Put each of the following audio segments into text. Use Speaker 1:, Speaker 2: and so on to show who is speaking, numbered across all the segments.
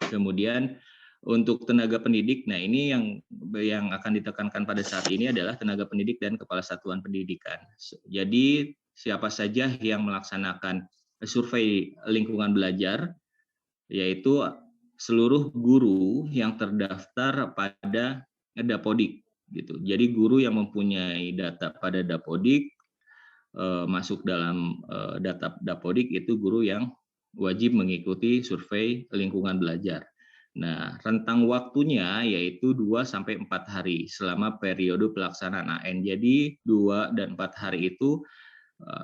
Speaker 1: Kemudian untuk tenaga pendidik, nah ini yang akan ditekankan pada saat ini adalah tenaga pendidik dan kepala satuan pendidikan. Jadi siapa saja yang melaksanakan survei lingkungan belajar, yaitu seluruh guru yang terdaftar pada Dapodik gitu. Jadi guru yang mempunyai data pada Dapodik masuk dalam data Dapodik itu guru yang wajib mengikuti survei lingkungan belajar. Nah, rentang waktunya yaitu 2 sampai 4 hari selama periode pelaksanaan AN. Jadi 2 dan 4 hari itu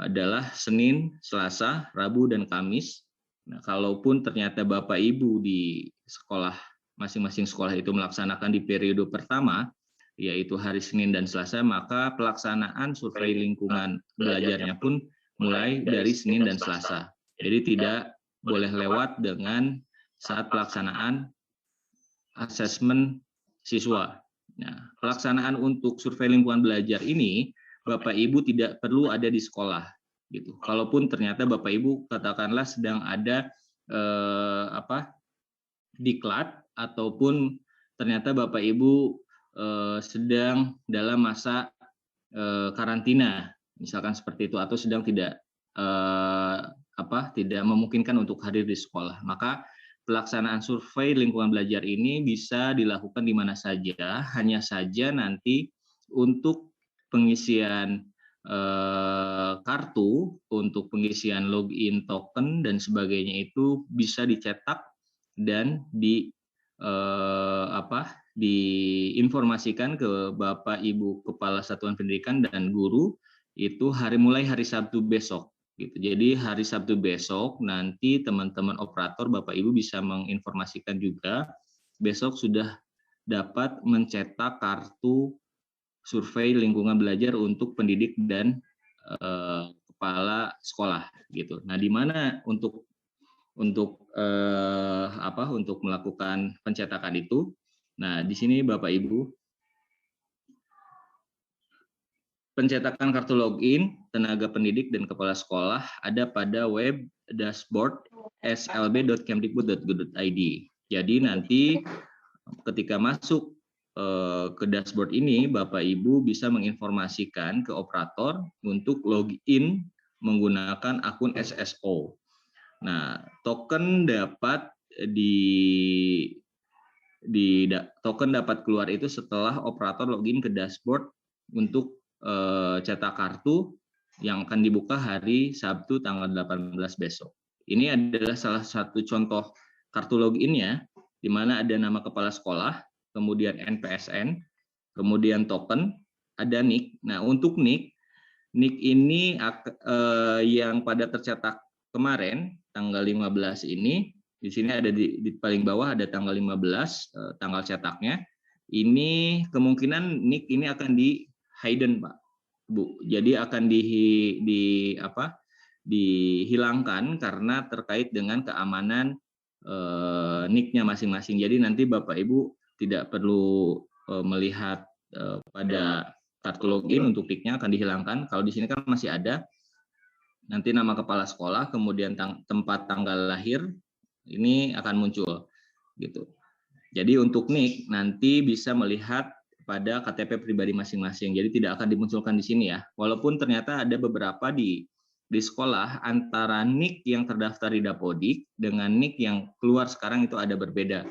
Speaker 1: adalah Senin, Selasa, Rabu, dan Kamis. Nah, kalaupun ternyata Bapak Ibu di sekolah, masing-masing sekolah itu melaksanakan di periode pertama, yaitu hari Senin dan Selasa, maka pelaksanaan survei lingkungan belajarnya pun mulai dari Senin dan Selasa. Jadi tidak boleh lewat dengan saat pelaksanaan asesmen siswa. Nah, pelaksanaan untuk survei lingkungan belajar ini Bapak Ibu tidak perlu ada di sekolah gitu. Kalaupun ternyata Bapak Ibu katakanlah sedang ada diklat ataupun ternyata Bapak Ibu sedang dalam masa karantina, misalkan seperti itu, atau sedang tidak tidak memungkinkan untuk hadir di sekolah, maka pelaksanaan survei lingkungan belajar ini bisa dilakukan di mana saja, hanya saja nanti untuk pengisian kartu, untuk pengisian login token dan sebagainya itu bisa dicetak dan diinformasikan ke Bapak Ibu Kepala Satuan Pendidikan dan guru itu mulai hari Sabtu besok. Gitu. Jadi hari Sabtu besok nanti teman-teman operator Bapak Ibu bisa menginformasikan juga besok sudah dapat mencetak kartu survei lingkungan belajar untuk pendidik dan kepala sekolah gitu. Nah, di mana untuk melakukan pencetakan itu? Nah, di sini Bapak Ibu, pencetakan kartu login tenaga pendidik dan kepala sekolah ada pada web dashboard slb.kemdikbud.go.id. Jadi nanti ketika masuk ke dashboard ini, Bapak Ibu bisa menginformasikan ke operator untuk login menggunakan akun SSO. Nah, token dapat token dapat keluar itu setelah operator login ke dashboard untuk cetak kartu yang akan dibuka hari Sabtu tanggal 18 besok. Ini adalah salah satu contoh kartu loginnya, di mana ada nama kepala sekolah, kemudian NPSN, kemudian token, ada NIK. Nah, untuk NIK ini yang pada tercetak kemarin tanggal 15 ini, di sini ada di paling bawah ada tanggal 15 tanggal cetaknya. Ini kemungkinan NIK ini akan di hidden, Pak, Bu. Jadi akan dihilangkan karena terkait dengan keamanan NIK-nya masing-masing. Jadi nanti Bapak Ibu tidak perlu melihat pada kartu login untuk NIK-nya akan dihilangkan. Kalau di sini kan masih ada. Nanti nama kepala sekolah, kemudian tempat tanggal lahir ini akan muncul gitu. Jadi untuk NIK nanti bisa melihat pada KTP pribadi masing-masing. Jadi tidak akan dimunculkan di sini ya. Walaupun ternyata ada beberapa di sekolah antara NIK yang terdaftar di Dapodik dengan NIK yang keluar sekarang itu ada berbeda.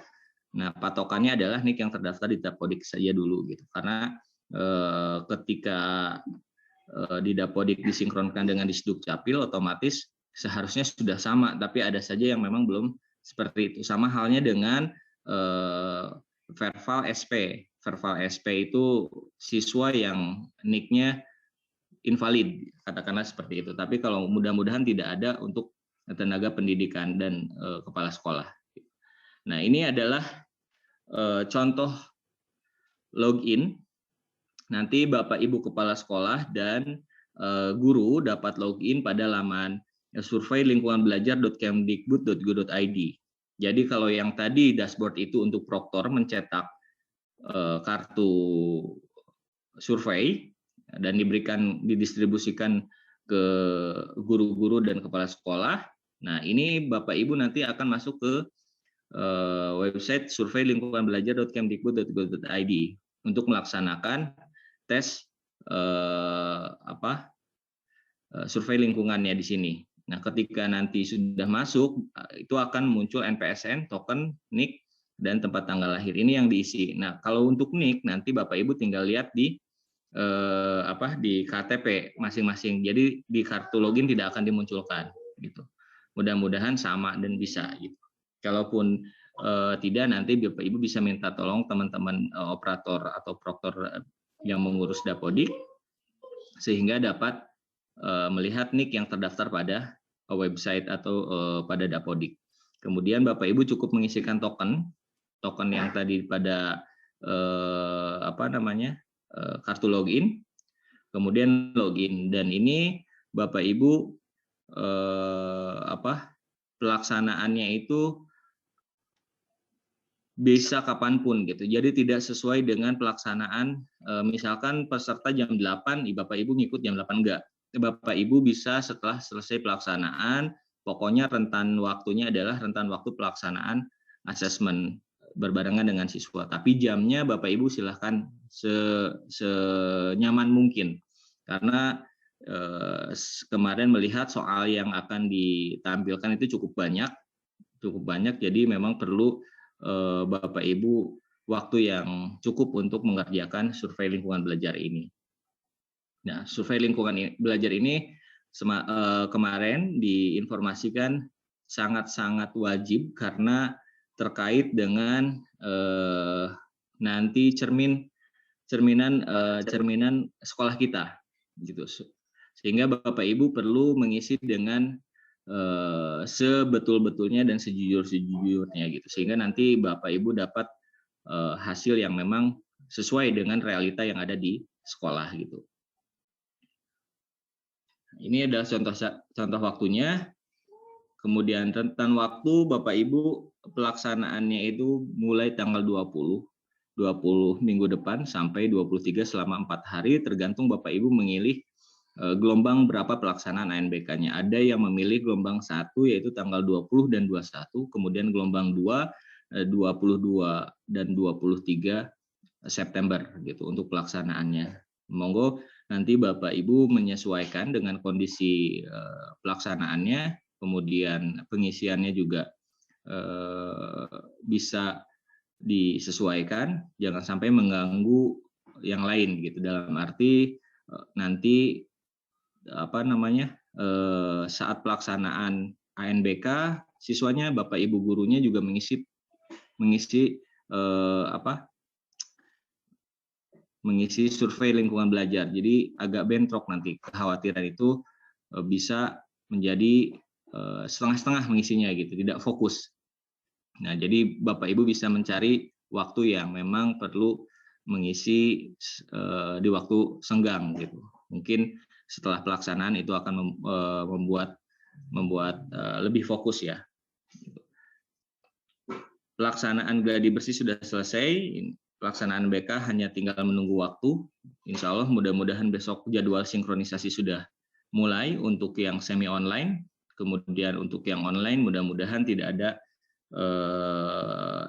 Speaker 1: Nah, patokannya adalah NIK yang terdaftar di Dapodik saja dulu gitu. Karena ketika di Dapodik disinkronkan dengan di Sdukcapil, otomatis seharusnya sudah sama, tapi ada saja yang memang belum seperti itu. Sama halnya dengan Verval SP. Verval SP itu siswa yang NIK-nya invalid, katakanlah seperti itu. Tapi kalau mudah-mudahan tidak ada untuk tenaga pendidikan dan kepala sekolah. Nah, ini adalah contoh login. Nanti Bapak Ibu Kepala Sekolah dan guru dapat login pada laman survei lingkungan belajar.kemdikbud.go.id. Jadi kalau yang tadi dashboard itu untuk proktor mencetak kartu survei dan didistribusikan ke guru-guru dan kepala sekolah. Nah, ini Bapak Ibu nanti akan masuk ke website surveilingkunganbelajar.kemdikbud.go.id untuk melaksanakan tes survei lingkungannya di sini. Nah, ketika nanti sudah masuk, itu akan muncul NPSN, token, NIK, dan tempat tanggal lahir. Ini yang diisi. Nah, kalau untuk NIK nanti Bapak Ibu tinggal lihat di di KTP masing-masing. Jadi di kartu login tidak akan dimunculkan gitu. Mudah-mudahan sama dan bisa gitu. Kalaupun tidak, nanti Bapak Ibu bisa minta tolong teman-teman operator atau proktor yang mengurus Dapodik sehingga dapat melihat NIK yang terdaftar pada website atau pada Dapodik. Kemudian Bapak Ibu cukup mengisikan token yang tadi pada kartu login, kemudian login, dan ini Bapak Ibu pelaksanaannya itu bisa kapanpun gitu. Jadi tidak sesuai dengan pelaksanaan, misalkan peserta jam 8, Bapak Ibu ngikut jam 8 enggak. Bapak Ibu bisa setelah selesai pelaksanaan, pokoknya rentan waktunya adalah rentan waktu pelaksanaan asesmen berbarengan dengan siswa. Tapi jamnya Bapak Ibu silahkan senyaman mungkin. Karena kemarin melihat soal yang akan ditampilkan itu cukup banyak, jadi memang perlu Bapak Ibu waktu yang cukup untuk mengerjakan survei lingkungan belajar ini. Nah, survei lingkungan belajar ini kemarin diinformasikan sangat-sangat wajib karena terkait dengan nanti cerminan sekolah kita gitu. Sehingga Bapak Ibu perlu mengisi dengan sebetul-betulnya dan sejujur-sejujurnya gitu, sehingga nanti Bapak Ibu dapat hasil yang memang sesuai dengan realita yang ada di sekolah gitu. Ini adalah contoh waktunya. Kemudian rentan waktu Bapak Ibu pelaksanaannya itu mulai tanggal 20 minggu depan sampai 23 selama 4 hari, tergantung Bapak Ibu memilih gelombang berapa pelaksanaan ANBK-nya. Ada yang memilih gelombang 1 yaitu tanggal 20 dan 21, kemudian gelombang 2 22 dan 23 September gitu untuk pelaksanaannya. Monggo nanti Bapak Ibu menyesuaikan dengan kondisi pelaksanaannya, kemudian pengisiannya juga bisa disesuaikan, jangan sampai mengganggu yang lain gitu, dalam arti nanti saat pelaksanaan ANBK siswanya Bapak Ibu gurunya juga mengisi survei lingkungan belajar. Jadi agak bentrok nanti, kekhawatiran itu bisa menjadi setengah-setengah mengisinya gitu, tidak fokus. Nah, jadi Bapak Ibu bisa mencari waktu yang memang perlu mengisi di waktu senggang gitu. Mungkin setelah pelaksanaan itu akan membuat lebih fokus ya. Pelaksanaan gladi bersih sudah selesai. Pelaksanaan BK hanya tinggal menunggu waktu. Insya Allah mudah-mudahan besok jadwal sinkronisasi sudah mulai untuk yang semi online. Kemudian untuk yang online mudah-mudahan tidak ada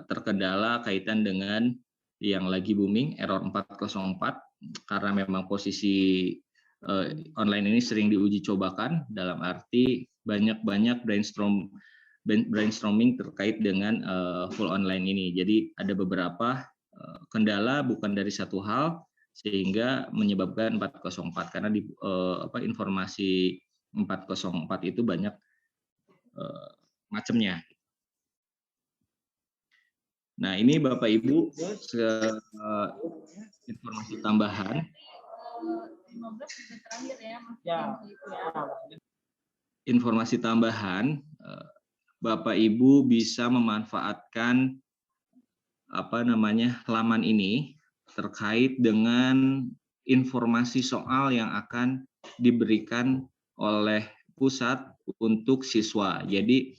Speaker 1: terkendala kaitan dengan yang lagi booming error 404, karena memang posisi online ini sering diuji cobakan, dalam arti banyak brainstorming terkait dengan full online ini. Jadi ada beberapa kendala bukan dari satu hal sehingga menyebabkan 404, karena di informasi 404 itu banyak macamnya. Nah, ini Bapak Ibu informasi tambahan. Informasi tambahan, Bapak Ibu bisa memanfaatkan laman ini terkait dengan informasi soal yang akan diberikan oleh pusat untuk siswa. Jadi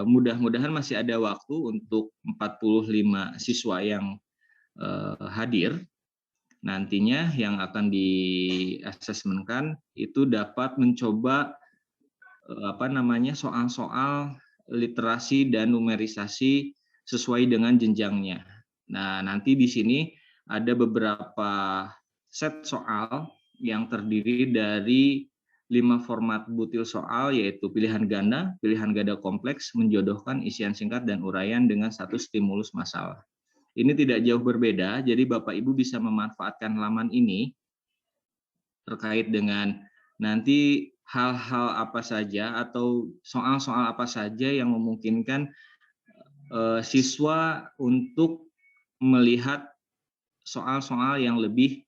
Speaker 1: mudah-mudahan masih ada waktu untuk 45 siswa yang hadir. Nantinya yang akan diasesmenkan itu dapat mencoba soal-soal literasi dan numerisasi sesuai dengan jenjangnya. Nah, nanti di sini ada beberapa set soal yang terdiri dari 5 format butil soal, yaitu pilihan ganda kompleks, menjodohkan, isian singkat, dan uraian dengan satu stimulus masalah. Ini tidak jauh berbeda, jadi Bapak Ibu bisa memanfaatkan halaman ini terkait dengan nanti hal-hal apa saja atau soal-soal apa saja yang memungkinkan siswa untuk melihat soal-soal yang lebih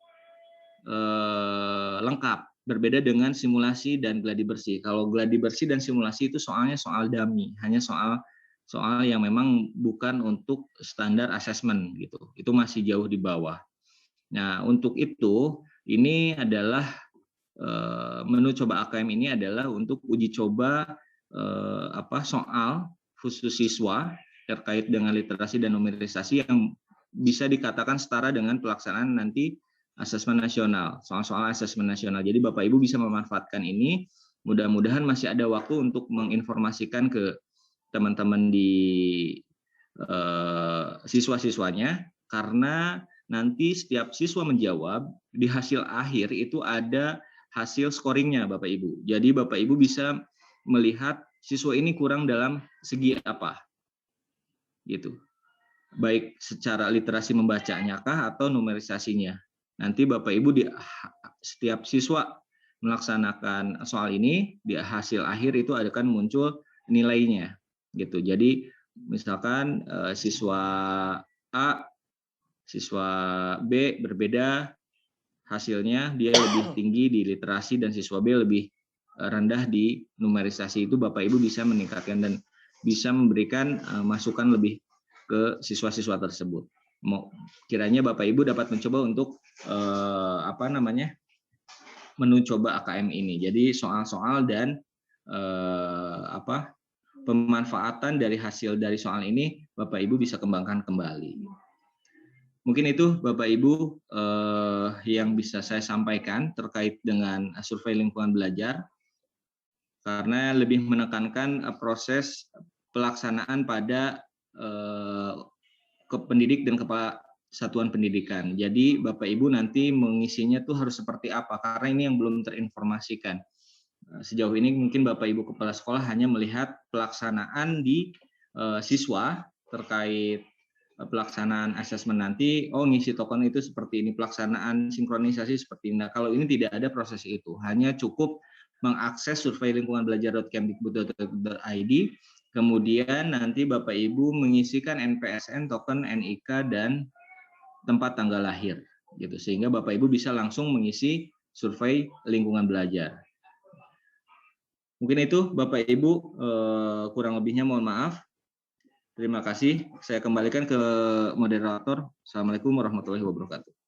Speaker 1: lengkap, berbeda dengan simulasi dan gladi bersih. Kalau gladi bersih dan simulasi itu soalnya soal dummy, hanya soal yang memang bukan untuk standar asesmen gitu. Itu masih jauh di bawah. Nah, untuk itu ini adalah menu coba AKM ini adalah untuk uji coba soal khusus siswa terkait dengan literasi dan numerisasi yang bisa dikatakan setara dengan pelaksanaan nanti asesmen nasional, soal-soal asesmen nasional. Jadi Bapak Ibu bisa memanfaatkan ini. Mudah-mudahan masih ada waktu untuk menginformasikan ke teman-teman di siswa-siswanya, karena nanti setiap siswa menjawab di hasil akhir itu ada hasil scoringnya Bapak Ibu. Jadi Bapak Ibu bisa melihat siswa ini kurang dalam segi apa, gitu. Baik secara literasi membacanya kah atau numerisasinya. Nanti Bapak Ibu di setiap siswa melaksanakan soal ini, di hasil akhir itu akan muncul nilainya, gitu. Jadi misalkan siswa A, siswa B berbeda hasilnya, dia lebih tinggi di literasi dan siswa B lebih rendah di numerisasi. Itu Bapak Ibu bisa meningkatkan dan bisa memberikan masukan lebih ke siswa-siswa tersebut. Kiranya Bapak Ibu dapat mencoba untuk menu coba AKM ini. Jadi soal-soal dan pemanfaatan dari hasil dari soal ini Bapak Ibu bisa kembangkan kembali. Mungkin itu Bapak Ibu yang bisa saya sampaikan terkait dengan survei lingkungan belajar, karena lebih menekankan proses pelaksanaan pada pendidik dan kepala satuan pendidikan. Jadi Bapak Ibu nanti mengisinya tuh harus seperti apa, karena ini yang belum terinformasikan. Sejauh ini mungkin Bapak Ibu kepala sekolah hanya melihat pelaksanaan di siswa terkait pelaksanaan asesmen nanti, ngisi token itu seperti ini, pelaksanaan sinkronisasi seperti ini. Nah, kalau ini tidak ada proses itu, hanya cukup mengakses survei lingkungan belajar.kemdikbud.id, kemudian nanti Bapak Ibu mengisikan NPSN, token NIK, dan tempat tanggal lahir, gitu, sehingga Bapak Ibu bisa langsung mengisi survei lingkungan belajar. Mungkin itu Bapak Ibu, kurang lebihnya mohon maaf. Terima kasih. Saya kembalikan ke moderator. Assalamualaikum warahmatullahi wabarakatuh.